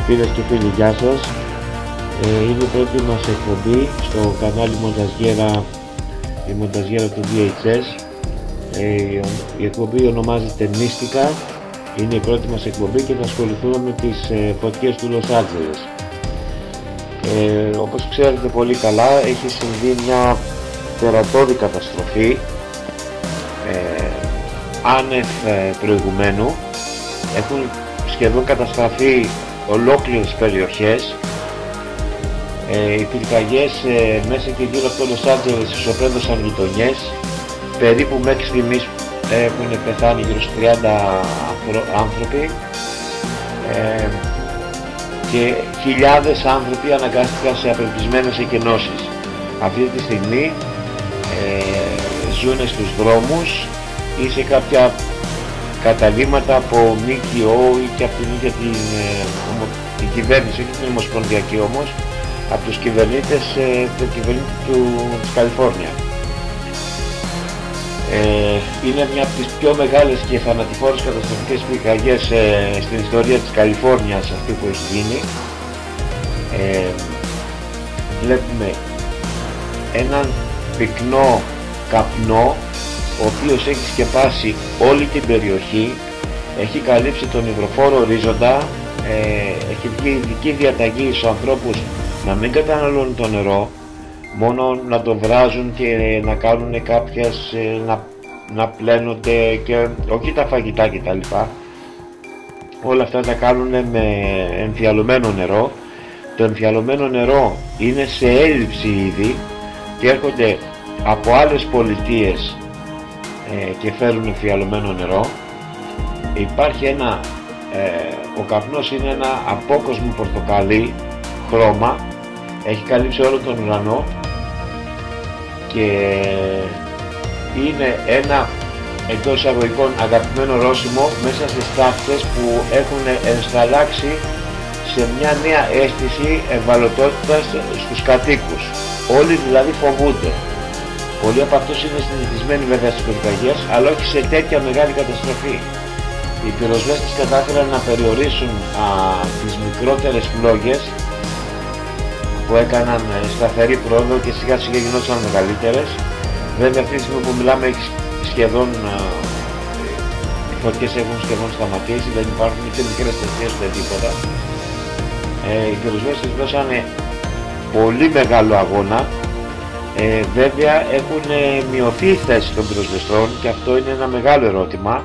Φίλες και φίλοι, γεια σας. Είναι η πρώτη μας εκπομπή στο κανάλι Μονταζιέρα, η Μονταζιέρα του VHS. Η εκπομπή ονομάζεται Μύστικα. Είναι η πρώτη μας εκπομπή και θα ασχοληθούμε με τις φωτιές του Λος Άντζελες. Όπως ξέρετε πολύ καλά, έχει συμβεί μια τερατώδη καταστροφή άνευ προηγουμένου. Έχουν σχεδόν καταστραφεί ολόκληρες περιοχές. Οι πυρκαγιές μέσα και γύρω από το Λος Άντζελες ισοπαίδωσαν γειτονιές. Περίπου μέχρι στιγμής έχουν πεθάνει γύρω στους 30 άνθρωποι και χιλιάδες άνθρωποι αναγκάστηκαν σε απελπισμένες εκενώσεις. Αυτή τη στιγμή ζουν στους δρόμους ή σε κάποια καταλύματα από ΜΚΟ ή και από την ίδια την κυβέρνηση, όχι την ομοσπονδιακή όμως, από τους κυβερνήτες της Καλιφόρνια. Είναι μια από τις πιο μεγάλες και θανατηφόρες καταστροφικές πυρκαγιές στην ιστορία της Καλιφόρνιας αυτή που έχει γίνει. Βλέπουμε έναν πυκνό καπνό ο οποίος έχει σκεπάσει όλη την περιοχή, έχει καλύψει τον υδροφόρο ορίζοντα, έχει βγει ειδική διαταγή στους ανθρώπους να μην καταναλώνουν το νερό, μόνο να το βράζουν και να κάνουν κάποιες, να πλένονται και όχι τα φαγητά κτλ. Όλα αυτά τα κάνουν με εμφιαλωμένο νερό. Το εμφιαλωμένο νερό είναι σε έλλειψη ήδη και έρχονται από άλλες πολιτείες και φέρουν εμφιαλωμένο νερό. Υπάρχει ο καπνός είναι ένα απόκοσμο πορτοκαλί χρώμα, έχει καλύψει όλο τον ουρανό και είναι ένα εντός εισαγωγικών αγαπημένο ρώσιμο μέσα στις τάχτες που έχουν ενσταλλάξει σε μια νέα αίσθηση ευαλωτότητας στους κατοίκους. Όλοι δηλαδή φοβούνται. Πολλοί από αυτούς είναι συνηθισμένοι βέβαια στις πυρκαγιές, αλλά όχι σε τέτοια μεγάλη καταστροφή. Οι πυροσβέστες κατάφεραν να περιορίσουν τις μικρότερες φλόγες που έκαναν σταθερή πρόοδο και σιγά σιγά γινόταν μεγαλύτερες. Βέβαια αυτή τη στιγμή που μιλάμε οι φωτιές έχουν σχεδόν σταματήσει, δεν υπάρχουν και μικρές θετίες ούτε τίποτα. Οι πυροσβέστες δώσανε πολύ μεγάλο αγώνα. Βέβαια έχουν μειωθεί οι θέσεις των πυροσβεστών και αυτό είναι ένα μεγάλο ερώτημα.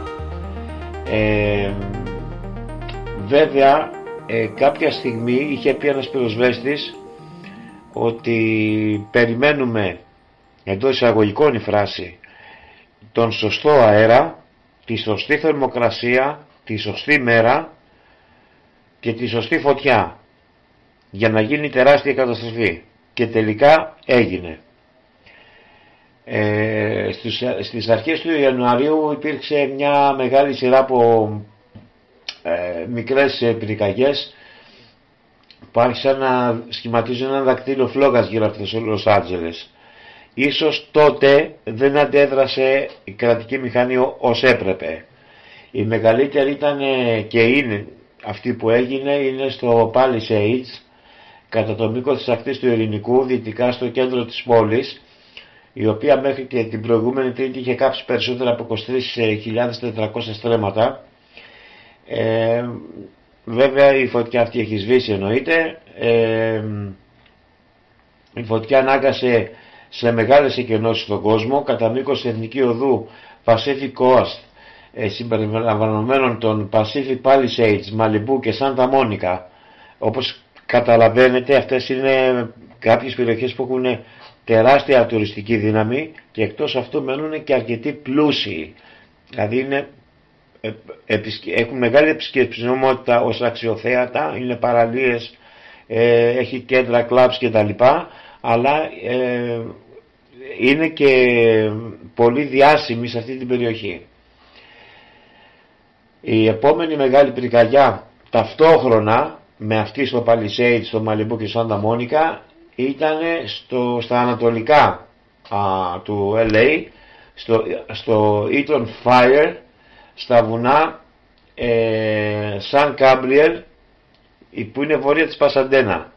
Βέβαια κάποια στιγμή είχε πει ένας πυροσβέστης ότι περιμένουμε, εντός εισαγωγικών η φράση, τον σωστό αέρα, τη σωστή θερμοκρασία, τη σωστή μέρα και τη σωστή φωτιά για να γίνει τεράστια καταστροφή, και τελικά έγινε. Στις αρχές του Ιανουαρίου υπήρξε μια μεγάλη σειρά από μικρές πυρκαγιές που άρχισαν να σχηματίζουν ένα δακτύλιο φλόγας γύρω από το Λος Άντζελες. Ίσως τότε δεν αντέδρασε η κρατική μηχανή ως έπρεπε. Η μεγαλύτερη ήταν και είναι αυτή που έγινε, είναι στο Palisades, κατά το μήκος της ακτής του Ειρηνικού, δυτικά στο κέντρο της πόλης, η οποία μέχρι και την προηγούμενη Τρίτη είχε κάψει περισσότερα από 23.400 στρέμματα. Βέβαια η φωτιά αυτή έχει σβήσει, εννοείται. Η φωτιά ανάγκασε σε μεγάλες εκενώσεις στον κόσμο κατά μήκος της εθνική οδού Pacific Coast, συμπεριλαμβανομένων των Pacific Palisades, Malibu και Santa Monica. Όπως καταλαβαίνετε, αυτές είναι κάποιες περιοχές που έχουν τεράστια τουριστική δύναμη και εκτός αυτού μένουν και αρκετοί πλούσιοι. Δηλαδή έχουν μεγάλη επισκεψιμότητα ως αξιοθέατα, είναι παραλίες, έχει κέντρα, κλαμπς κτλ. Αλλά είναι και πολύ διάσημοι σε αυτή την περιοχή. Η επόμενη μεγάλη πυρκαγιά ταυτόχρονα με αυτή στο Palisades, στο Malibu και στο Santa Monica ήταν στα ανατολικά του LA, στο Eaton Fire, στα βουνά Σαν Κάμπριελ που είναι βόρεια της Πασαντένα.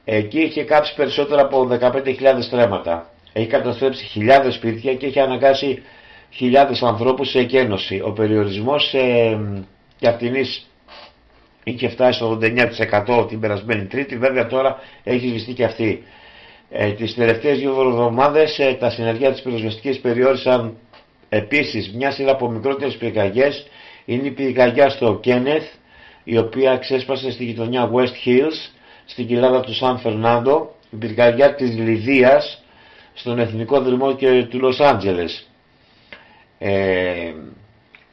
Εκεί είχε κάψει περισσότερα από 15.000 στρέμματα. Έχει καταστρέψει χιλιάδες σπίτια και έχει αναγκάσει χιλιάδες ανθρώπους σε εκένωση. Ο περιορισμός καυτινής είχε φτάσει στο 89% την περασμένη Τρίτη, βέβαια τώρα έχει σβηστεί και αυτή. Τις τελευταίες 2 εβδομάδες τα συνεργεία της πυροσβεστικής περιόρισαν επίσης μια σειρά από μικρότερες πυρκαγιές. Είναι η πυρκαγιά στο Κένεθ, η οποία ξέσπασε στη γειτονιά West Hills, στην κοιλάδα του Σαν Φερνάντο, η πυρκαγιά της Λιδίας, στον εθνικό δρυμό και του Λος Άντζελες.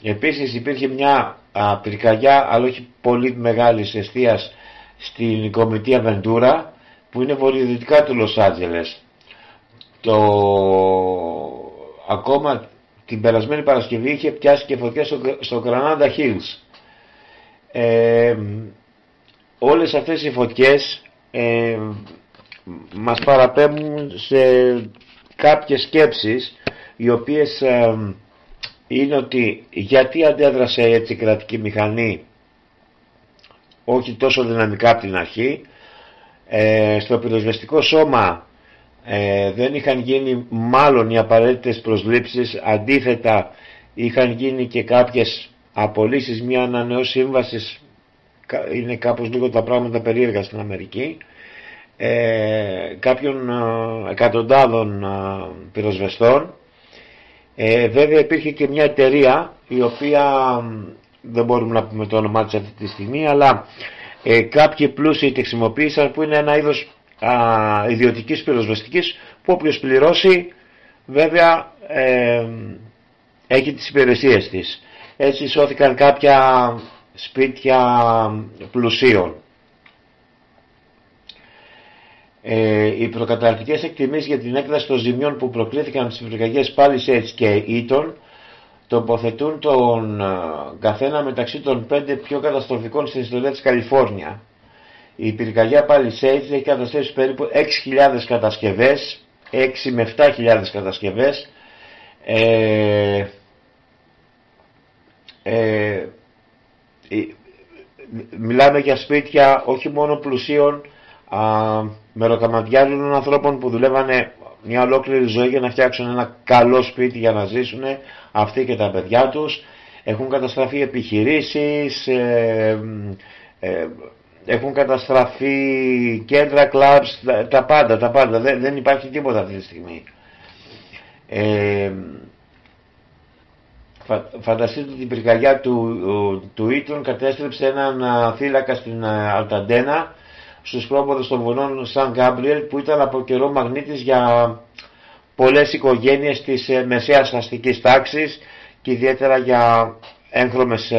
Επίσης υπήρχε μια πυρκαγιά, αλλά όχι πολύ μεγάλης εστίας, στην Κομιτεία Βεντούρα, που είναι βορειοδυτικά του Λος Άντζελες. Ακόμα την περασμένη Παρασκευή είχε πιάσει και φωτιές στο Granada Hills. Όλες αυτές οι φωτιές μας παραπέμπουν σε κάποιες σκέψεις, οι οποίες είναι ότι γιατί αντέδρασε έτσι η κρατική μηχανή όχι τόσο δυναμικά από την αρχή. Στο πυροσβεστικό σώμα δεν είχαν γίνει μάλλον οι απαραίτητες προσλήψεις, αντίθετα είχαν γίνει και κάποιες απολύσεις, μια ανανεώση σύμβασης. Είναι κάπως λίγο τα πράγματα περίεργα στην Αμερική, κάποιων εκατοντάδων πυροσβεστών. Βέβαια υπήρχε και μια εταιρεία, η οποία δεν μπορούμε να πούμε το όνομά της αυτή τη στιγμή, αλλά κάποιοι πλούσιοι τη χρησιμοποίησαν, που είναι ένα είδος ιδιωτικής πυροσβεστικής, που όποιος πληρώσει βέβαια έχει τις υπηρεσίες της. Έτσι σώθηκαν κάποια σπίτια πλουσίων. Οι προκαταρκτικές εκτιμήσεις για την έκταση των ζημιών που προκλήθηκαν στις πυρκαγιές Palisades και Eaton τοποθετούν τον καθένα μεταξύ των 5 πιο καταστροφικών στην ιστορία της Καλιφόρνια. Η πυρκαγιά Palisades έχει καταστρέψει περίπου 6.000 κατασκευές, 6 με 7.000 κατασκευές, μιλάμε για σπίτια όχι μόνο πλουσίων, μεροκαματιάζουν ανθρώπων που δουλεύανε μια ολόκληρη ζωή για να φτιάξουν ένα καλό σπίτι για να ζήσουν, αυτοί και τα παιδιά τους. Έχουν καταστραφεί επιχειρήσεις, έχουν καταστραφεί κέντρα, κλαμπς, τα πάντα. Δεν υπάρχει τίποτα αυτή τη στιγμή. Φανταστείτε ότι η πυρκαγιά του Eaton κατέστρεψε έναν θύλακα στην Αλταντένα, στους πρόποδες των βουνών Σαν Γκάμπριελ, που ήταν από καιρό μαγνήτης για πολλές οικογένειες της μεσαίας αστικής τάξης και ιδιαίτερα για έγχρωμες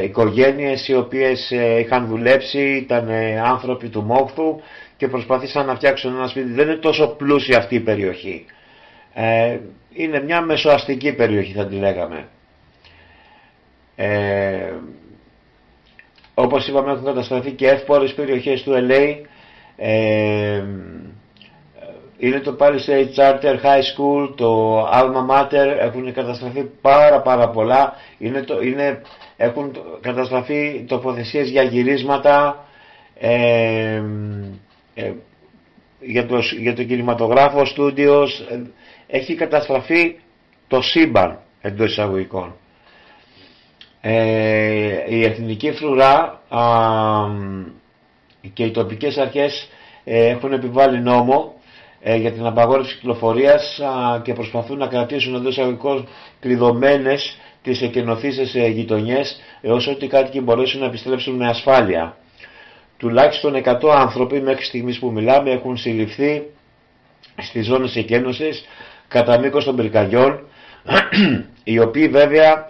οικογένειες, οι οποίες είχαν δουλέψει, ήταν άνθρωποι του μόχθου και προσπαθήσαν να φτιάξουν ένα σπίτι. Δεν είναι τόσο πλούσια αυτή η περιοχή. Είναι μια μεσοαστική περιοχή, θα τη λέγαμε. Όπως είπαμε, έχουν καταστραφεί και εύπορες περιοχές του LA. Είναι το Palisades Charter High School, το Alma Mater, έχουν καταστραφεί πάρα πολλά. Έχουν καταστραφεί τοποθεσίες για γυρίσματα, για το κινηματογράφο, studios. Έχει καταστραφεί το σύμπαν, εντός εισαγωγικών. Η εθνική φρουρά και οι τοπικές αρχές έχουν επιβάλει νόμο για την απαγόρευση κυκλοφορίας και προσπαθούν να κρατήσουν εντός εισαγωγικών κλειδωμένες τις εκενωθήσεις γειτονιές, έως ότι οι κάτοικοι μπορέσουν να επιστρέψουν με ασφάλεια. Τουλάχιστον 100 άνθρωποι μέχρι στιγμής που μιλάμε έχουν συλληφθεί στις ζώνες εκένωσης κατά μήκος των πυρκαγιών, οι οποίοι βέβαια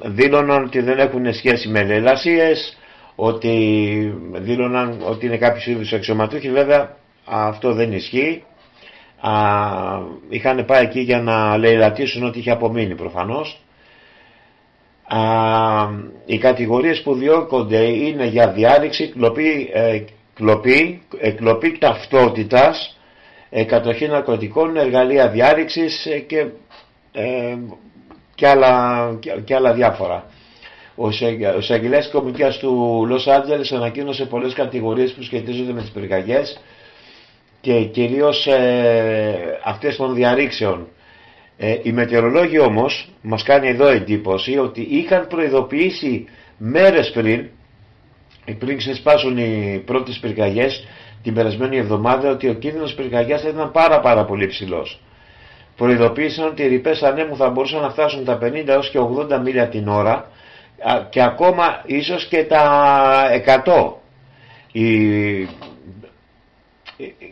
δήλωναν ότι δεν έχουν σχέση με λαιλασίες, ότι δήλωναν ότι είναι κάποιους είδους αξιωματούχοι. Βέβαια αυτό δεν ισχύει. Είχαν πάει εκεί για να λαιλατίσουν ό,τι είχε απομείνει προφανώς. Οι κατηγορίες που διώκονται είναι για διάρρηξη, κλοπή ταυτότητας, κατοχή ναρκωτικών, εργαλεία διάρρηξης και άλλα διάφορα. Ο εισαγγελέας της Κομικίας του Λος Άντζελες ανακοίνωσε πολλές κατηγορίες που σχετίζονται με τις πυρκαγιές και κυρίως αυτές των διαρρήξεων. Οι μετεωρολόγοι όμως, μας κάνει εδώ εντύπωση ότι είχαν προειδοποιήσει μέρες πριν ξεσπάσουν οι πρώτες πυρκαγιές την περασμένη εβδομάδα, ότι ο κίνδυνος πυρκαγιάς θα ήταν πάρα πολύ ψηλός. Προειδοποίησαν ότι οι ρηπές ανέμου θα μπορούσαν να φτάσουν τα 50 έως και 80 μίλια την ώρα και ακόμα ίσως και τα 100.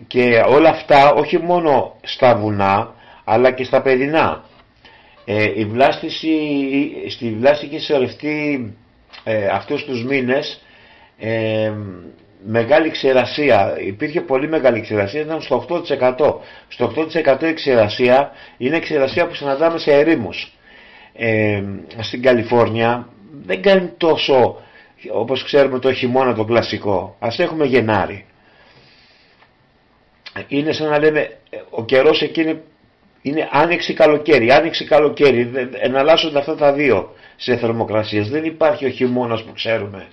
Και όλα αυτά όχι μόνο στα βουνά αλλά και στα παιδινά. Η βλάστηση είχε σωρευτεί αυτούς τους μήνες μεγάλη ξερασία. Υπήρχε πολύ μεγάλη ξερασία, ήταν στο 8%. Στο 8% η ξερασία είναι ξερασία που συναντάμε σε ερήμους. Στην Καλιφόρνια δεν κάνει τόσο, όπως ξέρουμε, το χειμώνα το κλασικό. Ας έχουμε Γενάρη. Είναι σαν να λέμε ο καιρός εκείνη είναι άνοιξη-καλοκαίρι. Άνοιξη-καλοκαίρι, εναλλάσσονται αυτά τα δύο σε θερμοκρασίες. Δεν υπάρχει ο χειμώνας που ξέρουμε.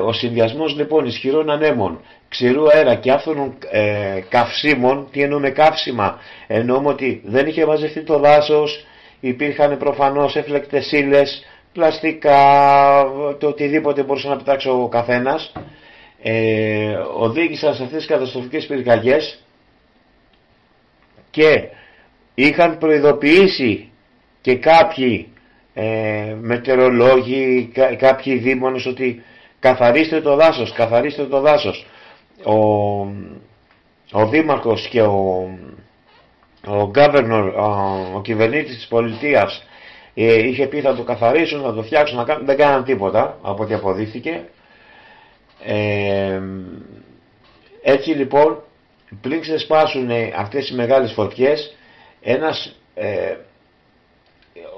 Ο συνδυασμός λοιπόν ισχυρών ανέμων, ξηρού αέρα και άφθονων καυσίμων. Τι εννοούμε καύσιμα? Εννοούμε ότι δεν είχε μαζευτεί το δάσος, υπήρχαν προφανώς έφλεκτες ύλες, πλαστικά, το οτιδήποτε μπορούσε να πετάξει ο καθένας, οδήγησαν σε αυτές τις καταστροφικές πυρκαγιές και είχαν προειδοποιήσει και κάποιοι μετεωρολόγοι, κάποιοι δήμονες ότι καθαρίστε το δάσος. Ο δήμαρχος και ο governor, ο κυβερνήτης της πολιτείας, είχε πει θα το καθαρίσουν, θα το φτιάξουν, δεν κάναν τίποτα από ό,τι αποδείχθηκε. Έτσι λοιπόν, πριν ξεσπάσουν αυτές οι μεγάλες φωτιές,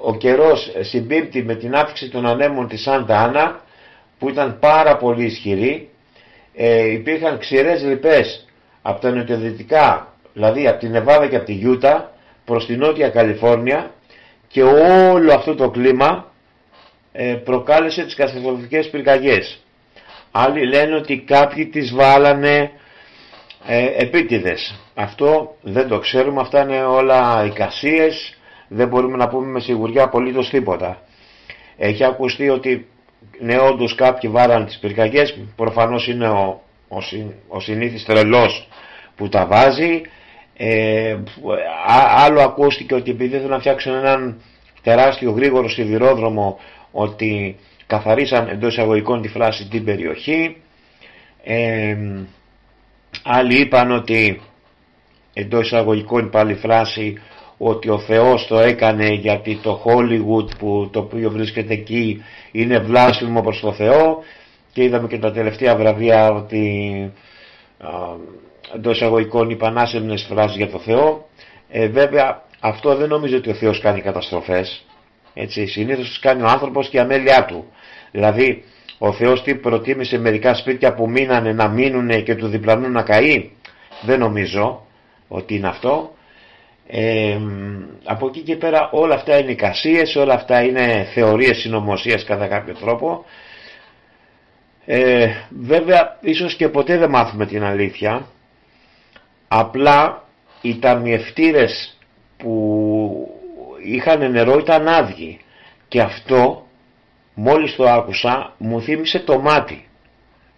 ο καιρός συμπίπτει με την άφηξη των ανέμων της Σάντα Άννα, που ήταν πάρα πολύ ισχυρή. Υπήρχαν ξηρές ρηπές από τα νοτιοδυτικά, δηλαδή από την Νεβάδα και από τη Γιούτα προς την Νότια Καλιφόρνια, και όλο αυτό το κλίμα προκάλεσε τις καταστροφικές πυρκαγιές. Άλλοι λένε ότι κάποιοι τις βάλανε επίτηδες. Αυτό δεν το ξέρουμε, αυτά είναι όλα εικασίες, δεν μπορούμε να πούμε με σιγουριά απολύτως τίποτα. Έχει ακουστεί ότι ναι, όντως κάποιοι βάλανε τις πυρκαγιές, προφανώς είναι ο συνήθις τρελός που τα βάζει. Άλλο ακούστηκε ότι επειδή θέλουν να φτιάξουν έναν τεράστιο γρήγορο σιδηρόδρομο, ότι καθαρίσαν εντός εισαγωγικών τη φράση την περιοχή. Άλλοι είπαν ότι εντός εισαγωγικών πάλι φράση ότι ο Θεός το έκανε γιατί το Hollywood το οποίο βρίσκεται εκεί είναι βλάσφημο προς το Θεό, και είδαμε και τα τελευταία βραβεία ότι εντός εισαγωγικών είπαν άσεμνες φράσεις για το Θεό. Βέβαια αυτό δεν νομίζω ότι ο Θεός κάνει καταστροφές, έτσι, συνήθως τις κάνει ο άνθρωπος και η αμέλειά του. Δηλαδή ο Θεός τι προτίμησε μερικά σπίτια που μείνανε να μείνουνε και του διπλανού να καεί? Δεν νομίζω ότι είναι αυτό. Από εκεί και πέρα όλα αυτά είναι εικασίες, όλα αυτά είναι θεωρίες συνωμοσίας κατά κάποιο τρόπο. Βέβαια ίσως και ποτέ δεν μάθουμε την αλήθεια. Απλά οι ταμιευτήρες που είχαν νερό ήταν άδειοι, και αυτό μόλις το άκουσα μου θύμισε το μάτι.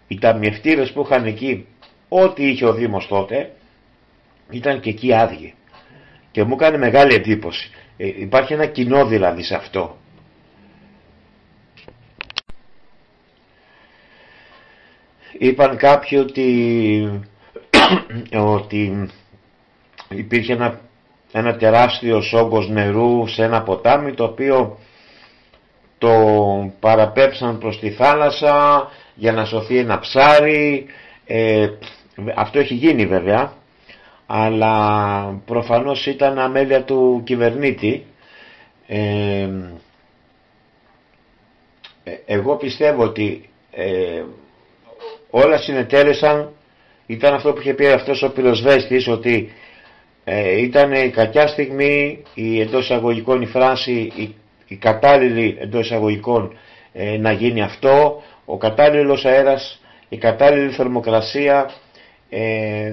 Οι ταμιευτήρες που είχαν εκεί, ό,τι είχε ο Δήμος τότε, ήταν και εκεί άδειοι και μου έκανε μεγάλη εντύπωση. Υπάρχει ένα κοινό δηλαδή σε αυτό. Είπαν κάποιοι ότι υπήρχε ένα τεράστιος όγκος νερού σε ένα ποτάμι, το οποίο το παραπέψαν προς τη θάλασσα για να σωθεί ένα ψάρι. Αυτό έχει γίνει βέβαια, αλλά προφανώς ήταν αμέλεια του κυβερνήτη. Εγώ πιστεύω ότι όλα συνετέλεσαν. Ήταν αυτό που είχε πει αυτός ο πυροσβέστης, ότι Ήταν η κακιά στιγμή, η εντός εισαγωγικών η φράση, η κατάλληλη εντός εισαγωγικών να γίνει αυτό, ο κατάλληλος αέρας, η κατάλληλη θερμοκρασία,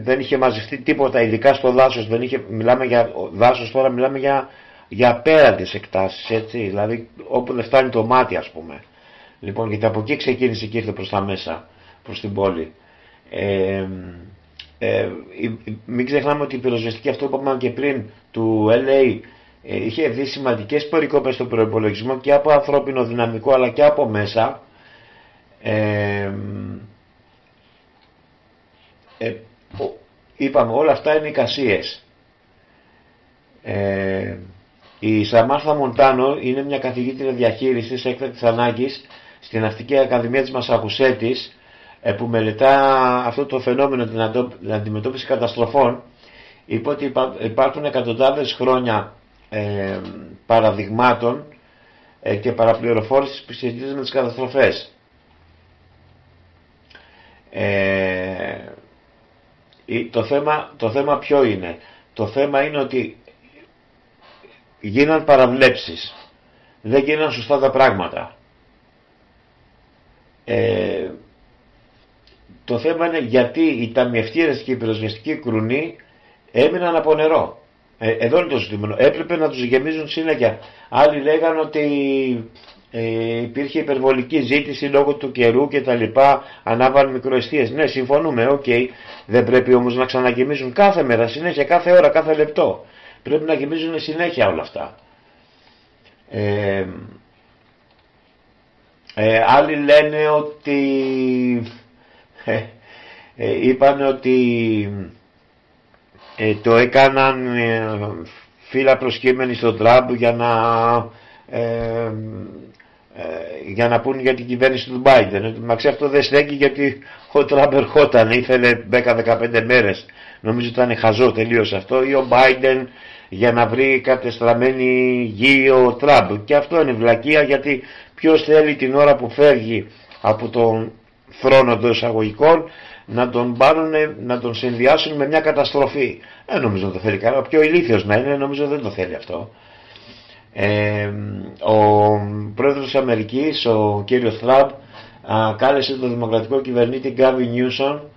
δεν είχε μαζευτεί τίποτα, ειδικά στο δάσος, μιλάμε για δάσος τώρα, μιλάμε για απέραντες εκτάσεις, έτσι, δηλαδή όπου δεν φτάνει το μάτι, ας πούμε. Λοιπόν, γιατί από εκεί ξεκίνησε και ήρθε προς τα μέσα, προς την πόλη. Μην ξεχνάμε ότι η πυροσβεστική, αυτό που είπαμε και πριν, του LA, είχε δει σημαντικές περικόπες στον προϋπολογισμό και από ανθρώπινο δυναμικό αλλά και από μέσα. Είπαμε, όλα αυτά είναι εικασίες. Η Σαμάρθα Μοντάνο είναι μια καθηγήτρια διαχείρισης έκτακτης ανάγκης στην Ναυτική Ακαδημία της Μασαχουσέτης, που μελετά αυτό το φαινόμενο, την αντιμετώπιση καταστροφών. Είπε ότι υπάρχουν εκατοντάδες χρόνια παραδειγμάτων και παραπληροφόρησης που σχετίζονται με τις καταστροφές. Το θέμα ποιο είναι? Το θέμα είναι ότι γίναν παραβλέψεις, δεν γίναν σωστά τα πράγματα. Το θέμα είναι γιατί οι ταμιευτήρες και οι πυροσβεστικοί κρουνοί έμειναν από νερό. Εδώ είναι το ζητούμενο. Έπρεπε να τους γεμίζουν συνέχεια. Άλλοι λέγανε ότι υπήρχε υπερβολική ζήτηση λόγω του καιρού και τα λοιπά, ανάβαν μικροαιστείες. Ναι, συμφωνούμε, ok. Δεν πρέπει όμως να ξαναγεμίζουν κάθε μέρα, συνέχεια, κάθε ώρα, κάθε λεπτό. Πρέπει να γεμίζουν συνέχεια όλα αυτά. Άλλοι λένε ότι είπαν ότι το έκαναν φύλλα προσκύμενοι στον Τραμπ για να πούν για την κυβέρνηση του Biden. Μα αυτό δεν στέκει, γιατί ο Τραμπ ερχόταν, ήθελε 10-15 μέρες. Νομίζω ότι ήταν χαζό τελείως αυτό. Ή ο Biden για να βρει κατεστραμμένη γη ο Τραμπ. Και αυτό είναι βλακεία, γιατί ποιος θέλει την ώρα που φεύγει από τον θρόνο των εισαγωγικών να τον πάρουν, να τον συνδυάσουν με μια καταστροφή? Νομίζω δεν το θέλει κανένα. Πιο ηλίθιος να είναι, νομίζω δεν το θέλει αυτό. Ο πρόεδρος της Αμερικής, ο κύριος Τραμπ, κάλεσε τον δημοκρατικό κυβερνήτη Γκάβιν Νιούσον,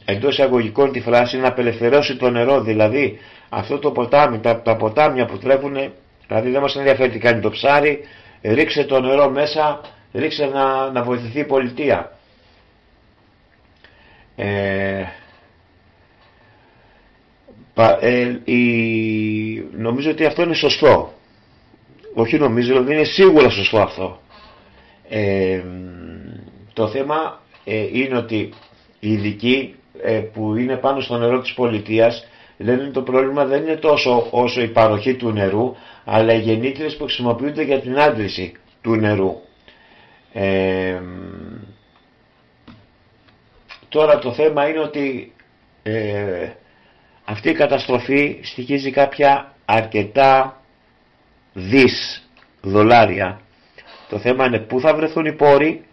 εντός εισαγωγικών τη φράση, να απελευθερώσει το νερό. Δηλαδή αυτό το ποτάμι, τα ποτάμια που τρέχουν, δηλαδή δεν μας ενδιαφέρει τι κάνει το ψάρι, ρίξε το νερό μέσα, ρίξε να βοηθηθεί η πολιτεία. Νομίζω ότι αυτό είναι σωστό. Όχι νομίζω, δηλαδή είναι σίγουρα σωστό αυτό. Το θέμα είναι ότι οι ειδικοί που είναι πάνω στο νερό της πολιτείας λένε ότι το πρόβλημα δεν είναι τόσο όσο η παροχή του νερού, αλλά οι γεννήτριες που χρησιμοποιούνται για την άντληση του νερού. Τώρα το θέμα είναι ότι αυτή η καταστροφή στοιχίζει κάποια αρκετά δολάρια. Το θέμα είναι πού θα βρεθούν οι πόροι.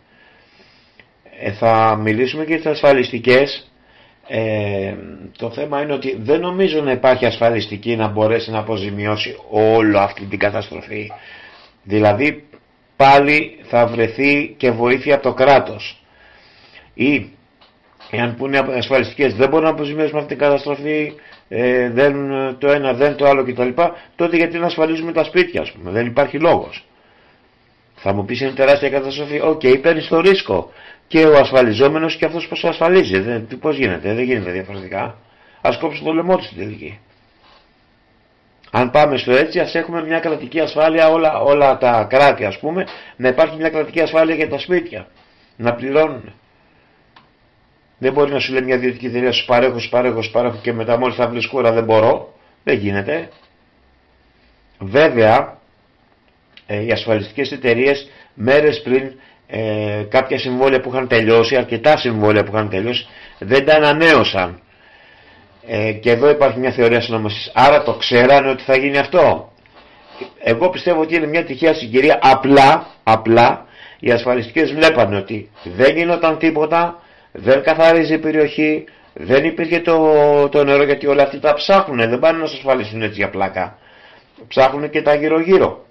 Θα μιλήσουμε και τις ασφαλιστικές. Το θέμα είναι ότι δεν νομίζω να υπάρχει ασφαλιστική να μπορέσει να αποζημιώσει όλη αυτή την καταστροφή. Δηλαδή πάλι θα βρεθεί και βοήθεια από το κράτος. Ή εάν πούνε ασφαλιστικές δεν μπορούν να αποζημιώσουμε αυτή την καταστροφή, δεν το ένα δεν το άλλο κτλ, τότε γιατί να ασφαλίζουμε τα σπίτια, ας πούμε? Δεν υπάρχει λόγος. Θα μου πεις είναι τεράστια καταστροφή. Οκ, παίρνεις το ρίσκο και ο ασφαλιζόμενος και αυτός πως ασφαλίζει. Πώς γίνεται? Δεν γίνεται διαφορετικά. Ας κόψουν το λαιμό του στην τελική. Αν πάμε στο έτσι, ας έχουμε μια κρατική ασφάλεια, όλα τα κράτη, ας πούμε, να υπάρχει μια κρατική ασφάλεια για τα σπίτια, να πληρώνουν. Δεν μπορεί να σου λέει μια ιδιωτική εταιρεία σου παρέχω και μετά μόλις θα βρεις κούρα δεν μπορώ. Δεν γίνεται. Βέβαια οι ασφαλιστικές εταιρείες μέρες πριν κάποια συμβόλαια που είχαν τελειώσει, αρκετά συμβόλαια που είχαν τελειώσει, δεν τα ανανέωσαν. Και εδώ υπάρχει μια θεωρία συνωμοσίας. Άρα το ξέρανε ότι θα γίνει αυτό. Εγώ πιστεύω ότι είναι μια τυχαία συγκυρία. Απλά οι ασφαλιστικές βλέπανε ότι δεν γινόταν τίποτα, δεν καθαρίζει η περιοχή, Δεν υπήρχε το νερό, γιατί όλοι αυτοί τα ψάχνουν, δεν πάνε να σας ασφαλίσουν έτσι για πλάκα. Ψάχνουν και τα γύρω-γύρω.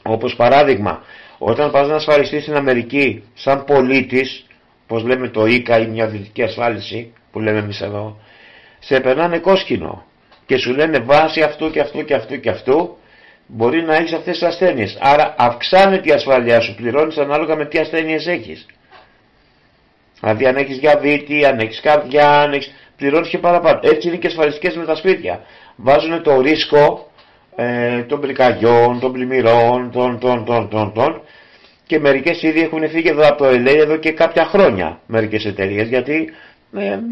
Όπως παράδειγμα, όταν πας να ασφαλιστείς στην Αμερική σαν πολίτης, πως λέμε το ΙΚΑ ή μια δυτική ασφάλιση που λέμε εμείς εδώ, σε περνάνε κόσκινο και σου λένε βάσει αυτού και αυτού και αυτού και αυτού μπορεί να έχεις αυτές τις ασθένειες. Άρα αυξάνεται η ασφάλειά σου, πληρώνεις ανάλογα με τι ασθένειες έχεις. Δηλαδή αν έχεις διαβήτη, αν έχεις καρδιά, πληρώνεις και παραπάνω. Έτσι είναι και ασφαλιστικές με τα σπίτια. Βάζουν το ρίσκο των πυρκαγιών, των πλημμυρών, και μερικές ήδη έχουν φύγει εδώ από το LA εδώ και κάποια χρόνια μερικές εταιρείες, γιατί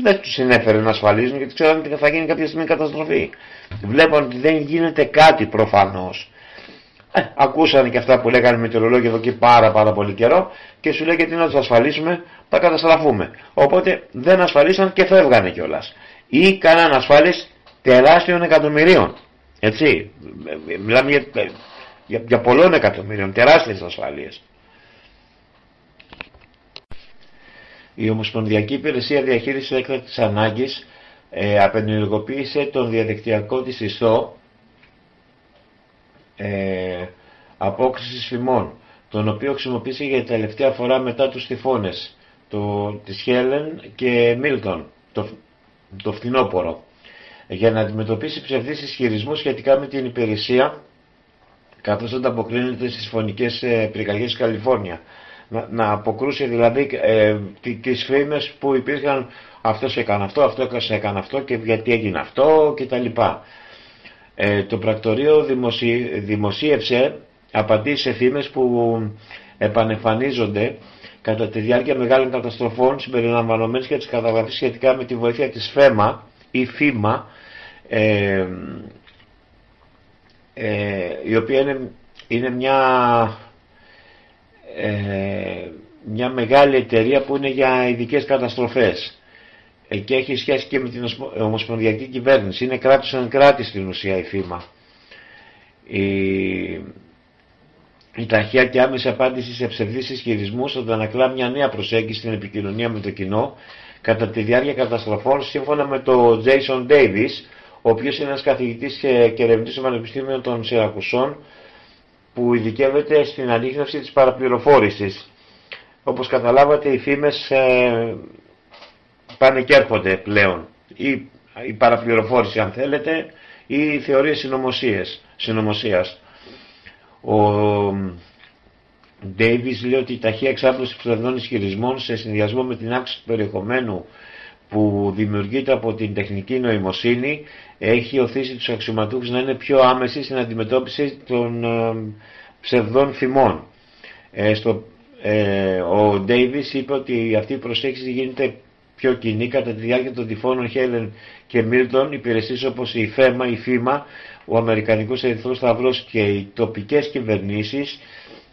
δεν τους συνέφερε να ασφαλίζουν, γιατί ξέραν ότι θα γίνει κάποια στιγμή καταστροφή. Βλέπουν ότι δεν γίνεται κάτι προφανώς. Ακούσανε και αυτά που λέγανε οι μετεωρολόγοι εδώ και πάρα πολύ καιρό και σου λέει γιατί να τους ασφαλίσουμε, θα καταστραφούμε. Οπότε δεν ασφαλίσαν και φεύγανε κιόλας. Ή κάναν ασφάλειες τεράστιων εκατομμυρίων. Έτσι, μιλάμε για πολλών εκατομμυρίων, τεράστιες ασφάλειες. Η Ομοσπονδιακή Υπηρεσία Διαχείρισης Έκτακτης Ανάγκης απενεργοποίησε τον διαδικτυακό της ιστό απόκρισης φημών, τον οποίο χρησιμοποίησε για τελευταία φορά μετά τους τυφώνες της Χέλεν και Μίλτον το φθινόπωρο, για να αντιμετωπίσει ψευδείς ισχυρισμούς σχετικά με την υπηρεσία, καθώς ανταποκρίνεται στις φωνικές πυρκαγιές της Καλιφόρνια. Να αποκρούσει δηλαδή τις φήμες που υπήρχαν, αυτός έκανε αυτό, αυτό έκανε αυτό και γιατί έγινε αυτό κτλ. Το πρακτορείο δημοσίευσε απαντήσεις σε φήμες που επανεμφανίζονται κατά τη διάρκεια μεγάλων καταστροφών, συμπεριλαμβανομένες και τις καταγραφές σχετικά με τη βοήθεια της ΦΕΜΑ ή ΦΥΜΑ, η οποία είναι μια μεγάλη εταιρεία που είναι για ειδικές καταστροφές και έχει σχέση και με την ομοσπονδιακή κυβέρνηση. Είναι κράτος εν κράτη στην ουσία η ΦΥΜΑ. Η ταχεία και άμεση απάντηση σε ψευδείς ισχυρισμούς αντανακλά μια νέα προσέγγιση στην επικοινωνία με το κοινό κατά τη διάρκεια καταστροφών, σύμφωνα με τον Jason Davis, ο οποίος είναι ένας καθηγητής και ερευνητής στο Πανεπιστήμιο των Σιρακουσών, που ειδικεύεται στην ανίχνευση της παραπληροφόρησης. Όπως καταλάβατε, οι φήμες πάνε και έρχονται πλέον, ή η παραπληροφόρηση αν θέλετε, ή οι θεωρίες συνωμοσίας. Ο Ντέιβις λέει ότι η ταχεία εξάπλωση ψευδών ισχυρισμών σε συνδυασμό με την αύξηση του περιεχομένου που δημιουργείται από την τεχνική νοημοσύνη έχει οθήσει τους αξιωματούχους να είναι πιο άμεσοι στην αντιμετώπιση των ψευδών φημών. Ο Ντέιβις είπε ότι αυτή η προσέγγιση γίνεται πιο κοινή κατά τη διάρκεια των τυφώνων Χέλεν και Μίλτον. Υπηρεσίες όπως η ΦΕΜΑ, η ΦΥΜΑ, ο Αμερικανικός Ερυθρός Σταυρός και οι τοπικές κυβερνήσεις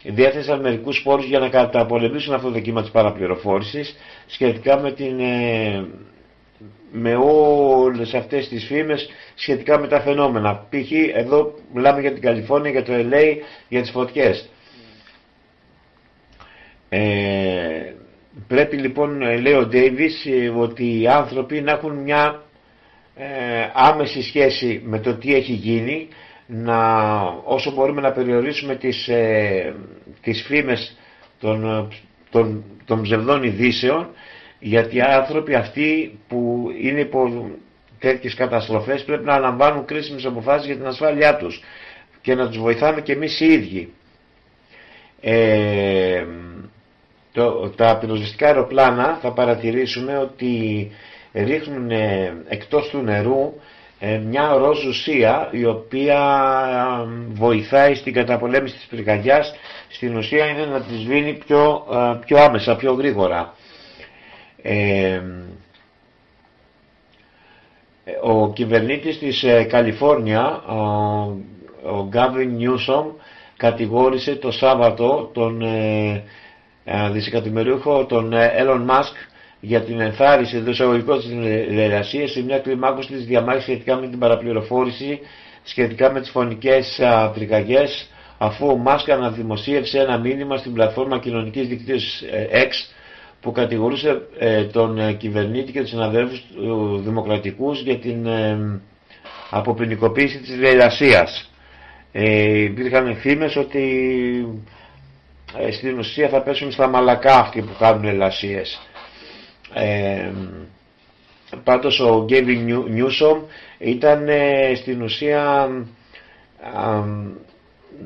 διέθεσαν μερικούς πόρους για να καταπολεμήσουν αυτό το κύμα της παραπληροφόρησης σχετικά με όλες αυτές τις φήμες σχετικά με τα φαινόμενα. Π.χ. εδώ μιλάμε για την Καλιφόρνια, για το LA, για τις φωτιές. Πρέπει λοιπόν, λέει ο Ντέιβις, ότι οι άνθρωποι να έχουν μια άμεση σχέση με το τι έχει γίνει, όσο μπορούμε να περιορίσουμε τις φήμες των ψευδών ειδήσεων, γιατί οι άνθρωποι αυτοί που είναι υπό τέτοιες καταστροφές πρέπει να λαμβάνουν κρίσιμες αποφάσεις για την ασφάλειά τους και να τους βοηθάμε και εμείς οι ίδιοι. Τα πυροσβεστικά αεροπλάνα θα παρατηρήσουμε ότι ρίχνουν εκτός του νερού μια ροζ ουσία, η οποία βοηθάει στην καταπολέμηση της πυρκαγιάς. Στην ουσία είναι να τη σβήνει πιο άμεσα, πιο γρήγορα. Ο κυβερνήτης της Καλιφόρνια, ο Γκάβιν Νιούσομ, κατηγόρησε το Σάββατο τον δισεκατομμυρίουχο τον Elon Musk για την ενθάρρυνση εντός εισαγωγικών της λαιλασίας σε μια κλιμάκωση της διαμάχης σχετικά με την παραπληροφόρηση, σχετικά με τις φωνικές πυρκαγιές, αφού ο Musk αναδημοσίευσε ένα μήνυμα στην πλατφόρμα κοινωνικής δικτύωσης X που κατηγορούσε τον κυβερνήτη και τους συναδέλφους του δημοκρατικούς για την αποποινικοποίηση της λαιλασίας. Υπήρχαν φήμες ότι στην ουσία θα πέσουν στα μαλακά αυτοί που κάνουν λαιλασίες. Πάντως ο Γκέβιν Νιούσομ ήταν στην ουσία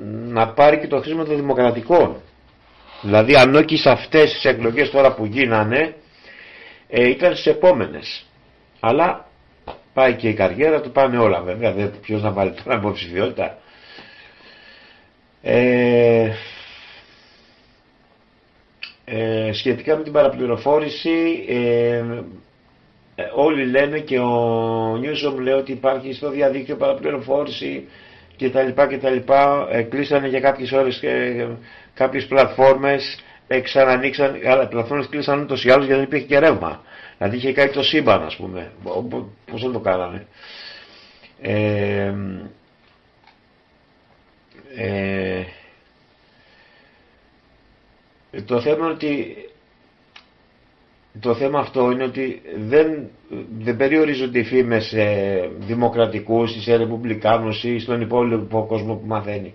να πάρει και το χρήσμα των δημοκρατικών. Δηλαδή αν όχι σε αυτές τις εκλογές τώρα που γίνανε, ήταν στις επόμενες. Αλλά πάει και η καριέρα του, πάνε όλα βέβαια, ποιος να βάλει τώρα υποψηφιότητα. Σχετικά με την παραπληροφόρηση, όλοι λένε και ο Νιούσομ λέει ότι υπάρχει στο διαδίκτυο παραπληροφόρηση κτλ. Κλείσανε για κάποιες ώρες κάποιες πλατφόρμες, ξανανοίξαν, αλλά οι πλατφόρμες κλείσαν ούτως ή άλλως γιατί δεν υπήρχε και ρεύμα. Δηλαδή είχε κάνει το σύμπαν, ας πούμε. Πώς δεν το κάνανε. Το θέμα αυτό είναι ότι δεν περιορίζονται οι φήμες σε δημοκρατικούς ή σε ρεπουμπλικάνους ή στον υπόλοιπο κόσμο που μαθαίνει.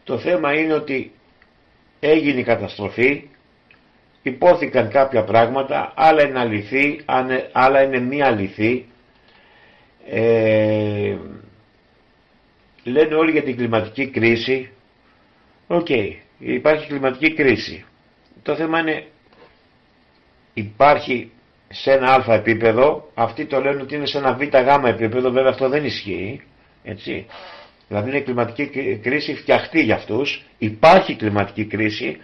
Το θέμα είναι ότι έγινε η καταστροφή, υπόθηκαν κάποια πράγματα, άλλα είναι αληθή, άλλα είναι μη αληθή. Λένε όλοι για την κλιματική κρίση. Υπάρχει κλιματική κρίση. Το θέμα είναι, υπάρχει σε ένα α επίπεδο, αυτοί το λένε ότι είναι σε ένα β-γ επίπεδο, βέβαια αυτό δεν ισχύει, έτσι. Δηλαδή είναι κλιματική κρίση φτιαχτή για αυτούς, υπάρχει κλιματική κρίση,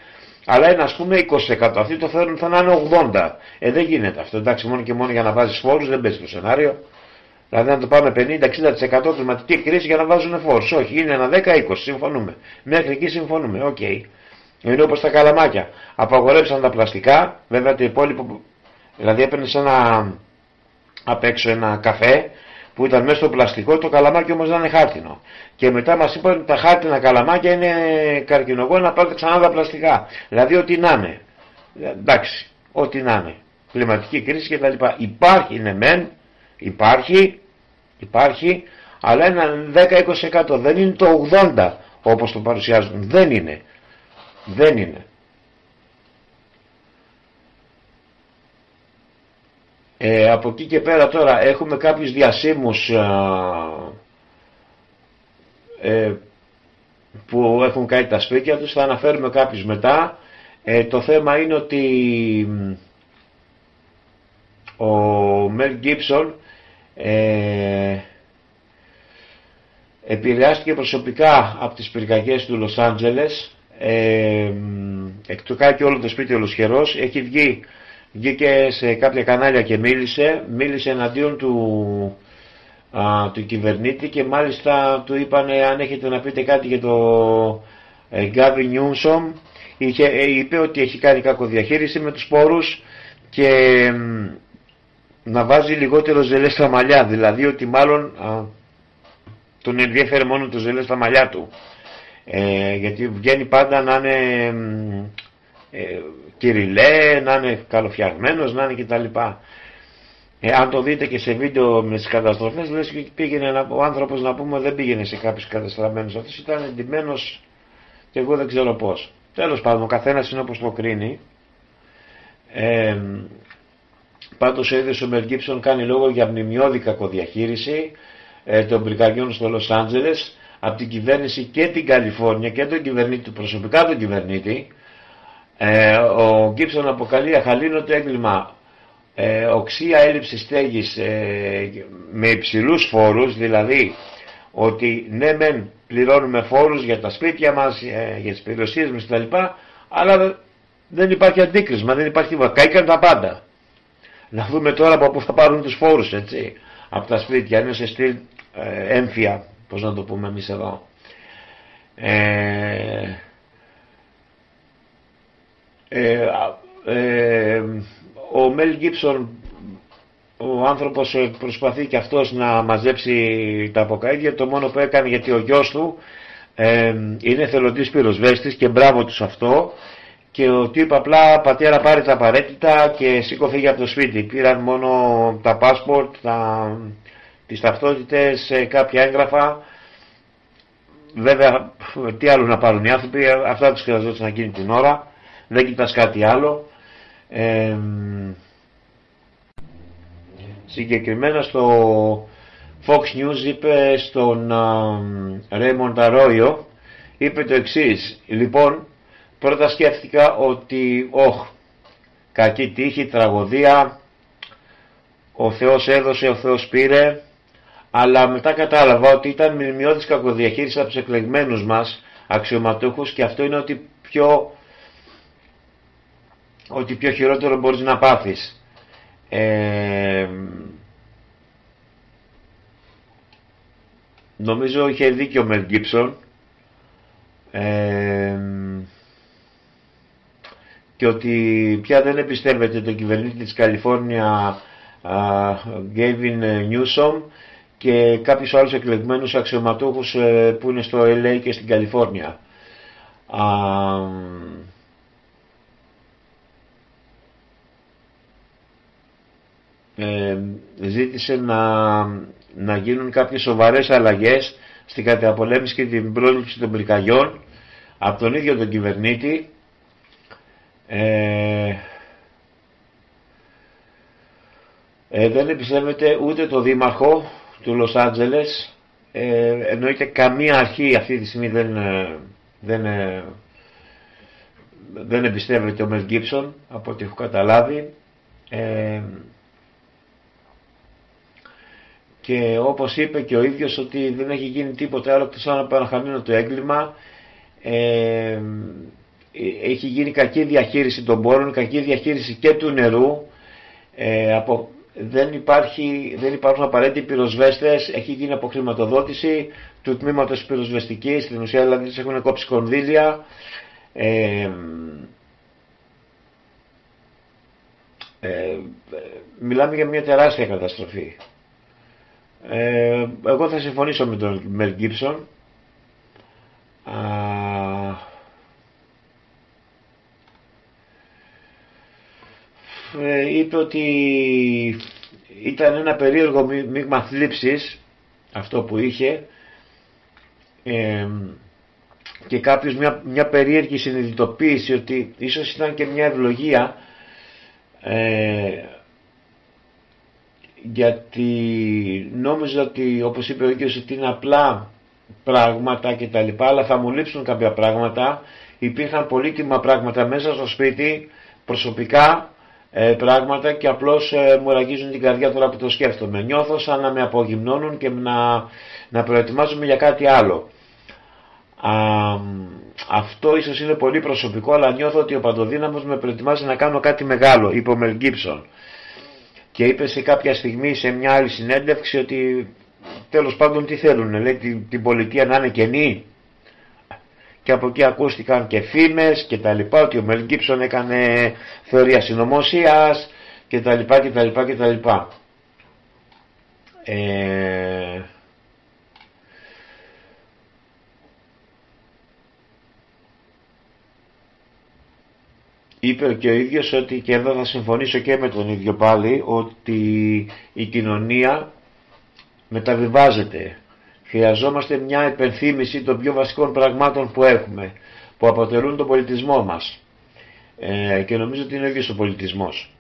αλλά είναι ας πούμε 20%, αυτοί το θέλουν θα είναι 80%. Δεν γίνεται αυτό, εντάξει, μόνο και μόνο για να βάζεις φόρους δεν παίζει το σενάριο. Δηλαδή να το πάμε 50-60% κλιματική κρίση για να βάζουν φόρους. Όχι, είναι ένα 10-20, συμφωνούμε. Μέχρι εκεί συμφωνούμε, Είναι όπως τα καλαμάκια. Απαγορέψαν τα πλαστικά, βέβαια το υπόλοιπο, δηλαδή έπαιρνες απ' έξω ένα καφέ που ήταν μέσα στο πλαστικό, το καλαμάκι όμως δεν είναι χάρτινο. Και μετά μας είπαν ότι τα χάρτινα καλαμάκια είναι καρκινογόνα, πάρτε ξανά τα πλαστικά. Δηλαδή ό,τι να είναι. Εντάξει, ό,τι να είναι. Κλιματική κρίση κτλ. Υπάρχει, ναι μεν, υπάρχει, αλλά ένα 10-20%. Δεν είναι το 80% όπως το παρουσιάζουν. Δεν είναι. Από εκεί και πέρα τώρα έχουμε κάποιους διασύμους που έχουν κάνει τα σπίτια τους, θα αναφέρουμε κάποιους μετά. Το θέμα είναι ότι ο Μέλ Γκίψον επηρεάστηκε προσωπικά από τις πυρκαγιές του Λος Άντζελες, εκτοκάει και όλο το σπίτι ολοσχερός. Έχει βγήκε σε κάποια κανάλια και μίλησε εναντίον του κυβερνήτη και μάλιστα του είπανε αν έχετε να πείτε κάτι για το Γκάβιν Νιούσομ. Είπε ότι έχει κάνει κακοδιαχείριση με τους σπόρους και να βάζει λιγότερο ζελέ στα μαλλιά, δηλαδή ότι μάλλον τον ενδιέφερε μόνο το ζελέ στα μαλλιά του, γιατί βγαίνει πάντα να είναι κυριλέ, να είναι καλοφτιαγμένος, να είναι κτλ. Αν το δείτε και σε βίντεο με τις καταστροφές, λες και πήγαινε ο άνθρωπος, να πούμε, δεν πήγαινε σε κάποιους καταστραμμένους, αυτός ήταν εντυμένος και εγώ δεν ξέρω πώς. Τέλος πάντων, ο καθένας είναι όπως το κρίνει. Πάντως ο ίδιος ο Μέλ Γκίψον κάνει λόγο για μνημειώδη κακοδιαχείριση των πυρκαγιών στο Λος Άντζελες από την κυβέρνηση και την Καλιφόρνια και τον κυβερνήτη, προσωπικά τον κυβερνήτη. Ο Γκίψον αποκαλεί αχαλήνωτο έγκλημα οξία έλλειψη στέγης με υψηλούς φόρους, δηλαδή ότι ναι μεν πληρώνουμε φόρους για τα σπίτια μας, για τις περιουσίες μας κτλ, αλλά δεν υπάρχει αντίκρισμα, δεν υπάρχει τίποτα, καήκαν τα πάντα. Να δούμε τώρα από πού θα πάρουν τους φόρους, έτσι, από τα σπίτια, είναι σε στυλ έμφυα, πώς να το πούμε εμείς εδώ. Ο Μέλ Γκίψον, ο άνθρωπος, προσπαθεί και αυτός να μαζέψει τα αποκαίδια. Το μόνο που έκανε, γιατί ο γιος του είναι εθελοντής πυροσβέστης και μπράβο του αυτό, και ο τύπο απλά πατέρα πάρε τα απαραίτητα και σήκω φύγει από το σπίτι. Πήραν μόνο τα passport, τις ταυτότητες, κάποια έγγραφα. Βέβαια, τι άλλο να πάρουν οι άνθρωποι, αυτά τους χρειαζόταν εκείνη την ώρα, δεν κοιτάς κάτι άλλο. Συγκεκριμένα στο Fox News είπε στον Raymond Arroyo, είπε το εξής: λοιπόν, πρώτα σκέφτηκα ότι κακή τύχη, τραγωδία, ο Θεός έδωσε, ο Θεός πήρε, αλλά μετά κατάλαβα ότι ήταν μνημειώδης κακοδιαχείριση από τους εκλεγμένους μας αξιωματούχους, και αυτό είναι ότι πιο χειρότερο μπορείς να πάθεις. Νομίζω είχε δίκιο ο Μελ Γκίψον, και ότι πια δεν εμπιστεύεται τον κυβερνήτη της Καλιφόρνια, Gavin Newsom, και κάποιους άλλους εκλεγμένους αξιωματούχους που είναι στο LA και στην Καλιφόρνια. Ζήτησε να γίνουν κάποιες σοβαρές αλλαγές στην καταπολέμηση και την πρόληψη των πυρκαγιών από τον ίδιο τον κυβερνήτη. Δεν εμπιστεύεται ούτε το δήμαρχο του Λος Άντζελες, εννοείται καμία αρχή αυτή τη στιγμή δεν εμπιστεύεται ο Μελ Γκίψον, από ό,τι έχω καταλάβει. Και όπως είπε και ο ίδιος, ότι δεν έχει γίνει τίποτα άλλο εκτός να παραχαμείνω το έγκλημα. Έχει γίνει κακή διαχείριση των πόρων, κακή διαχείριση και του νερού, δεν υπάρχουν απαραίτητοι πυροσβέστες, έχει γίνει αποχρηματοδότηση του τμήματος πυροσβεστικής, στην ουσία δηλαδή τους έχουν κόψει κονδύλια. Μιλάμε για μια τεράστια καταστροφή. Εγώ θα συμφωνήσω με τον Μελ Γκίψον. Είπε ότι ήταν ένα περίεργο μείγμα θλίψης αυτό που είχε, και κάποιος μια περίεργη συνειδητοποίηση ότι ίσως ήταν και μια ευλογία, γιατί νόμιζα ότι, όπως είπε ο ίδιος, ότι είναι απλά πράγματα και τα λοιπά, αλλά θα μου λείψουν κάποια πράγματα. Υπήρχαν πολύτιμα πράγματα μέσα στο σπίτι, προσωπικά πράγματα, και απλώς μου ραγίζουν την καρδιά τώρα που το σκέφτομαι. Νιώθω σαν να με απογυμνώνουν και να προετοιμάζομαι για κάτι άλλο. Αυτό ίσως είναι πολύ προσωπικό, αλλά νιώθω ότι ο Παντοδύναμος με προετοιμάζει να κάνω κάτι μεγάλο, είπε ο Μελ Γκίψον. Και είπε σε κάποια στιγμή σε μια άλλη συνέντευξη ότι τέλος πάντων τι θέλουν, λέει, την πολιτεία να είναι κενή. Και από εκεί ακούστηκαν και φήμες και τα λοιπά, ότι ο Μελ Γκίψον έκανε θεωρία συνωμοσίας και τα λοιπά και τα λοιπά και τα λοιπά. Είπε και ο ίδιος ότι, και εδώ θα συμφωνήσω και με τον ίδιο πάλι, ότι η κοινωνία μεταβιβάζεται. Χρειαζόμαστε μια επενθύμηση των πιο βασικών πραγμάτων που έχουμε, που αποτελούν τον πολιτισμό μας, και νομίζω ότι είναι ο ίδιος ο πολιτισμός.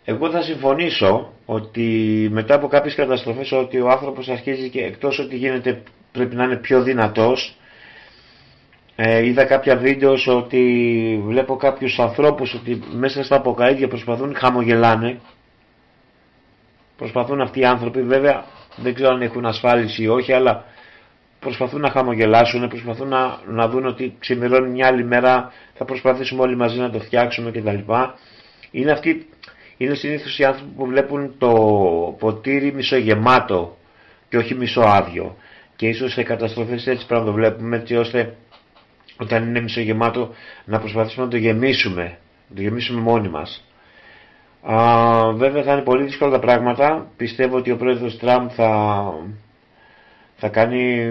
Εγώ θα συμφωνήσω ότι μετά από κάποιες καταστροφές, ότι ο άνθρωπος αρχίζει, και εκτός ότι πρέπει να είναι πιο δυνατός. Είδα κάποια βίντεο ότι βλέπω κάποιους ανθρώπους ότι μέσα στα αποκαίδια προσπαθούν, χαμογελάνε. Προσπαθούν αυτοί οι άνθρωποι, βέβαια δεν ξέρω αν έχουν ασφάλιση ή όχι, αλλά προσπαθούν να χαμογελάσουν, προσπαθούν να δουν ότι ξημερώνει μια άλλη μέρα, θα προσπαθήσουμε όλοι μαζί να το φτιάξουμε κτλ. Είναι συνήθως οι άνθρωποι που βλέπουν το ποτήρι μισογεμάτο και όχι μισοάδιο. Και ίσως σε καταστροφές έτσι πρέπει να το βλέπουμε, έτσι ώστε όταν είναι μισογεμάτο να προσπαθήσουμε να το γεμίσουμε μόνοι μας. Βέβαια θα είναι πολύ δύσκολα τα πράγματα. Πιστεύω ότι ο πρόεδρος Τραμπ θα κάνει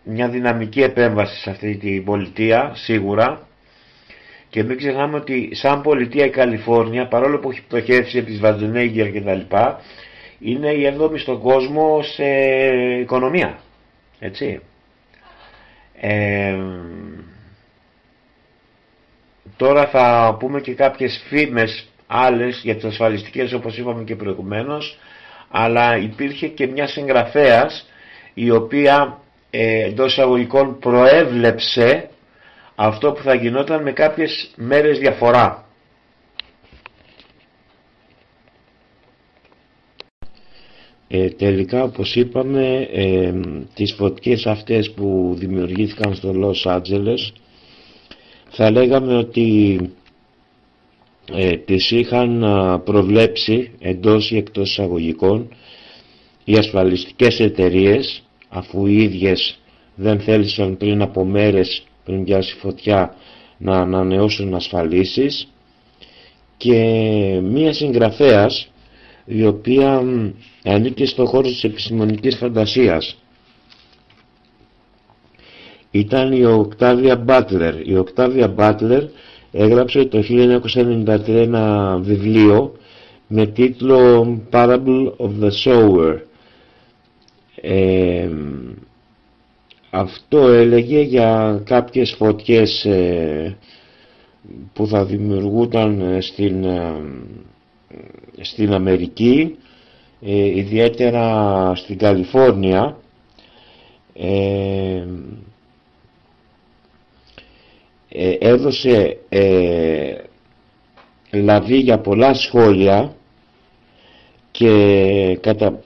μια δυναμική επέμβαση σε αυτή την πολιτεία, σίγουρα. Και μην ξεχνάμε ότι σαν πολιτεία η Καλιφόρνια, παρόλο που έχει πτωχεύσει επί Σβαρτζενέγκερ και τα λοιπά, είναι η 7η στον κόσμο σε οικονομία, έτσι. Τώρα θα πούμε και κάποιες φήμες άλλες για τις ασφαλιστικές, όπως είπαμε και προηγουμένως, αλλά υπήρχε και μια συγγραφέας η οποία εντός εισαγωγικών προέβλεψε αυτό που θα γινόταν με κάποιες μέρες διαφορά. Τελικά, όπως είπαμε, τις φωτιές αυτές που δημιουργήθηκαν στο Λος Άντζελες θα λέγαμε ότι τις είχαν προβλέψει εντός ή εκτός εισαγωγικών οι ασφαλιστικές εταιρείες, αφού οι ίδιες δεν θέλησαν πριν από μέρες, πριν πιάσει φωτιά, να ανανεώσουν ασφαλίσεις, και μία συγγραφέας η οποία ανήκει στον χώρο της επιστημονικής φαντασίας. Ήταν η Οκτάβια Μπάτλερ. Η Οκτάβια Μπάτλερ έγραψε το 1993 ένα βιβλίο με τίτλο Parable of the Sower. Αυτό έλεγε για κάποιες φωτιές που θα δημιουργούνταν στην Αμερική, ιδιαίτερα στην Καλιφόρνια. Έδωσε λαβή για πολλά σχόλια και κατά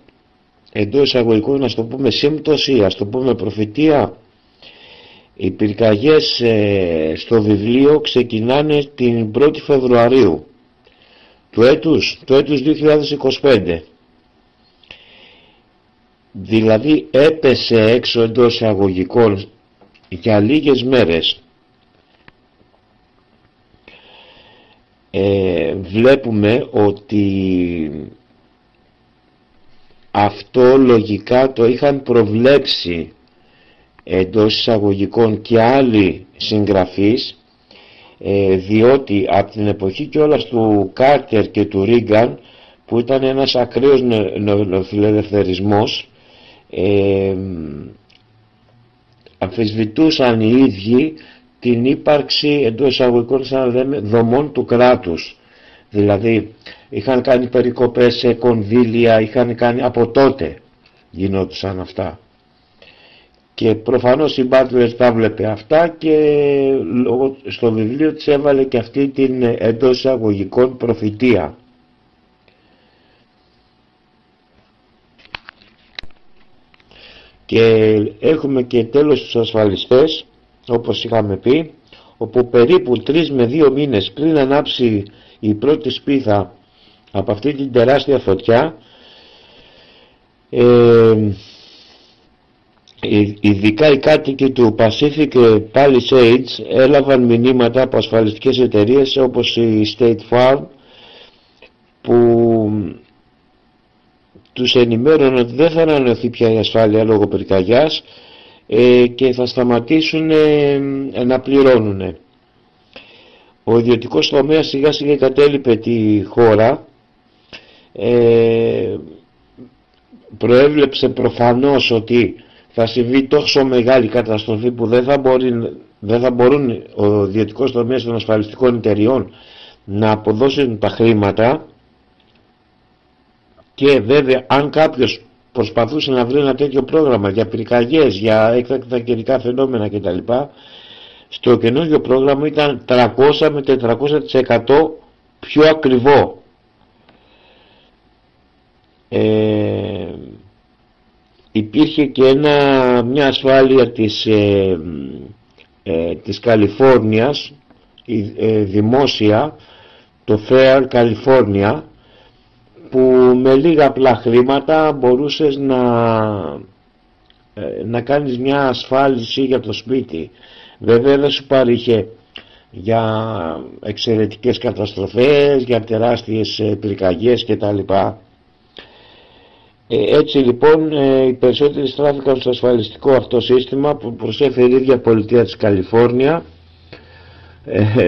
εντός εισαγωγικών, να το πούμε σύμπτωση, ας το πούμε προφητεία, οι πυρκαγιές στο βιβλίο ξεκινάνε την 1η Φεβρουαρίου του έτους 2025. Δηλαδή έπεσε έξω εντός εισαγωγικών για λίγες μέρες. Βλέπουμε ότι αυτό λογικά το είχαν προβλέψει εντός εισαγωγικών και άλλοι συγγραφείς, διότι από την εποχή κιόλας του Κάρτερ και του Ρίγκαν, που ήταν ένας ακραίος νεοφιλελευθερισμός, αμφισβητούσαν οι ίδιοι την ύπαρξη εντός εισαγωγικών, σαν να λέμε, δομών του κράτους. Δηλαδή είχαν κάνει περικοπές σε κονδύλια, είχαν κάνει, από τότε γινόντουσαν αυτά. Και προφανώς η Μπάτλερ τα βλέπε αυτά και στο βιβλίο της έβαλε και αυτή την εντός εισαγωγικών προφητεία. Και έχουμε και τέλος τους ασφαλιστές, όπως είχαμε πει, όπου περίπου 3 με 2 μήνες πριν ανάψει η πρώτη σπίθα από αυτή την τεράστια φωτιά, ειδικά οι κάτοικοι του Pacific Palisades έλαβαν μηνύματα από ασφαλιστικές εταιρείες όπως η State Farm, που τους ενημέρωναν ότι δεν θα ανανεωθεί πια η ασφάλεια λόγω πυρκαγιάς και θα σταματήσουν να πληρώνουν. Ο ιδιωτικός τομέας σιγά σιγά κατέλειπε τη χώρα, προέβλεψε προφανώς ότι θα συμβεί τόσο μεγάλη καταστροφή που δεν θα μπορούν ο ιδιωτικός τομέας των ασφαλιστικών εταιριών να αποδώσουν τα χρήματα. Και βέβαια, αν κάποιος προσπαθούσε να βρει ένα τέτοιο πρόγραμμα για πυρκαγιές, για έκτακτα καιρικά φαινόμενα κτλ., στο καινούργιο πρόγραμμα ήταν 300 με 400% πιο ακριβό. Υπήρχε και μια ασφάλεια της Καλιφόρνιας, δημόσια, το Fair California, που με λίγα απλά χρήματα μπορούσες να κάνεις μια ασφάλιση για το σπίτι. Βέβαια δεν σου παρήχε για εξαιρετικές καταστροφές, για τεράστιες πυρκαγιές κτλ. Έτσι λοιπόν οι περισσότεροι στράφηκαν στο ασφαλιστικό αυτό σύστημα που προσέφερε η ίδια πολιτεία της Καλιφόρνια,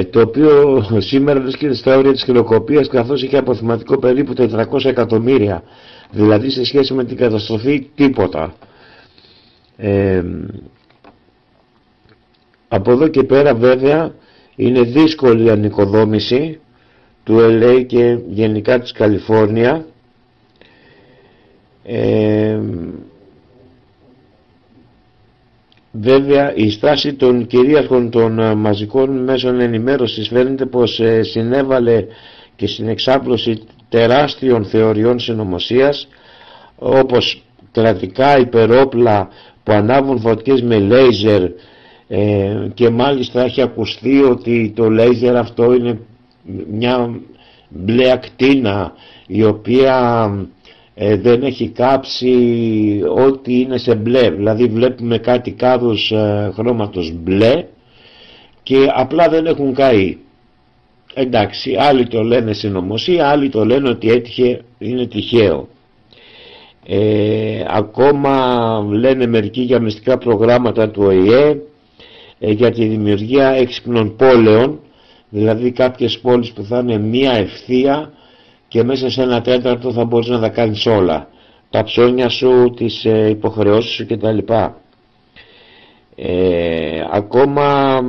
το οποίο σήμερα βρίσκεται στα όρια της χρεοκοπίας, καθώς είχε αποθυματικό περίπου 400 εκατομμύρια, δηλαδή σε σχέση με την καταστροφή τίποτα. Από εδώ και πέρα βέβαια είναι δύσκολη η ανοικοδόμηση του LA και γενικά της Καλιφόρνια. Βέβαια η στάση των κυρίαρχων των μαζικών μέσων ενημέρωσης φαίνεται πως συνέβαλε και στην εξάπλωση τεράστιων θεωριών συνωμοσίας, όπως κρατικά υπερόπλα που ανάβουν φωτιές με λέιζερ, και μάλιστα έχει ακουστεί ότι το λέιζερ αυτό είναι μια μπλε ακτίνα η οποία δεν έχει κάψει ό,τι είναι σε μπλε, δηλαδή βλέπουμε κάτι κάδους χρώματος μπλε και απλά δεν έχουν καεί. Εντάξει, άλλοι το λένε συνωμοσία, άλλοι το λένε ότι είναι τυχαίο. Ακόμα λένε μερικοί για μυστικά προγράμματα του ΟΗΕ, για τη δημιουργία έξυπνων πόλεων, δηλαδή κάποιες πόλεις που θα είναι μία ευθεία και μέσα σε 1/4 θα μπορείς να τα κάνεις όλα, τα ψώνια σου, τις υποχρεώσεις σου κτλ. Ακόμα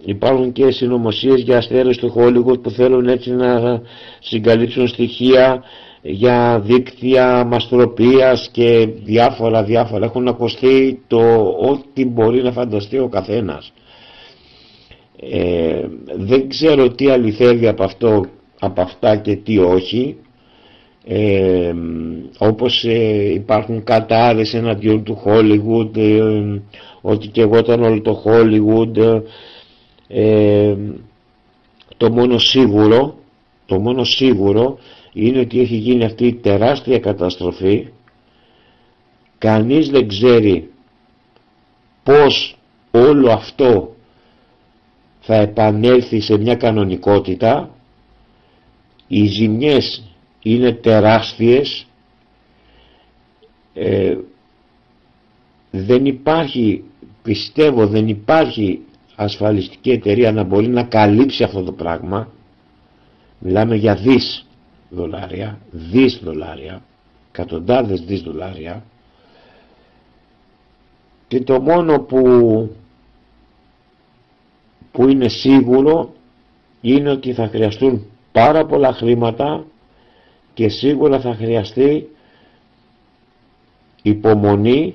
υπάρχουν και συνωμοσίες για αστέρες του Hollywood που θέλουν έτσι να συγκαλύψουν στοιχεία για δίκτυα μαστροπίας και διάφορα. Έχουν ακουστεί το ό,τι μπορεί να φανταστεί ο καθένας. Δεν ξέρω τι αληθεύει από αυτά και τι όχι. Όπως υπάρχουν κατάρρες εναντίον του Hollywood, ότι και εγώ ήταν όλο το Hollywood. Το μόνο σίγουρο είναι ότι έχει γίνει αυτή η τεράστια καταστροφή. Κανείς δεν ξέρει πώς όλο αυτό θα επανέλθει σε μια κανονικότητα. Οι ζημιές είναι τεράστιες. Δεν υπάρχει, πιστεύω, δεν υπάρχει ασφαλιστική εταιρεία να μπορεί να καλύψει αυτό το πράγμα. Μιλάμε για δις δολάρια, εκατοντάδες δις δολάρια, και το μόνο που είναι σίγουρο είναι ότι θα χρειαστούν πάρα πολλά χρήματα και σίγουρα θα χρειαστεί υπομονή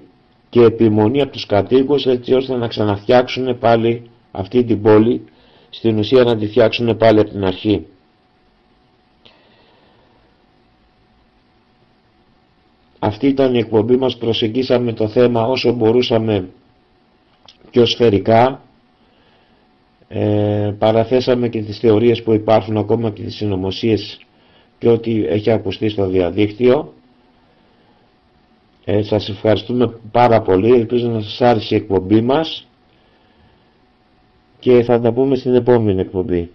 και επιμονή από τους κατοίκους, έτσι ώστε να ξαναφτιάξουν πάλι αυτή την πόλη, στην ουσία να τη φτιάξουν πάλι από την αρχή. Αυτή ήταν η εκπομπή μας. Προσεγγίσαμε το θέμα όσο μπορούσαμε πιο σφαιρικά. Παραθέσαμε και τις θεωρίες που υπάρχουν, ακόμα και τις συνωμοσίες και ό,τι έχει ακουστεί στο διαδίκτυο. Σας ευχαριστούμε πάρα πολύ. Ελπίζω να σας άρεσε η εκπομπή μας και θα τα πούμε στην επόμενη εκπομπή.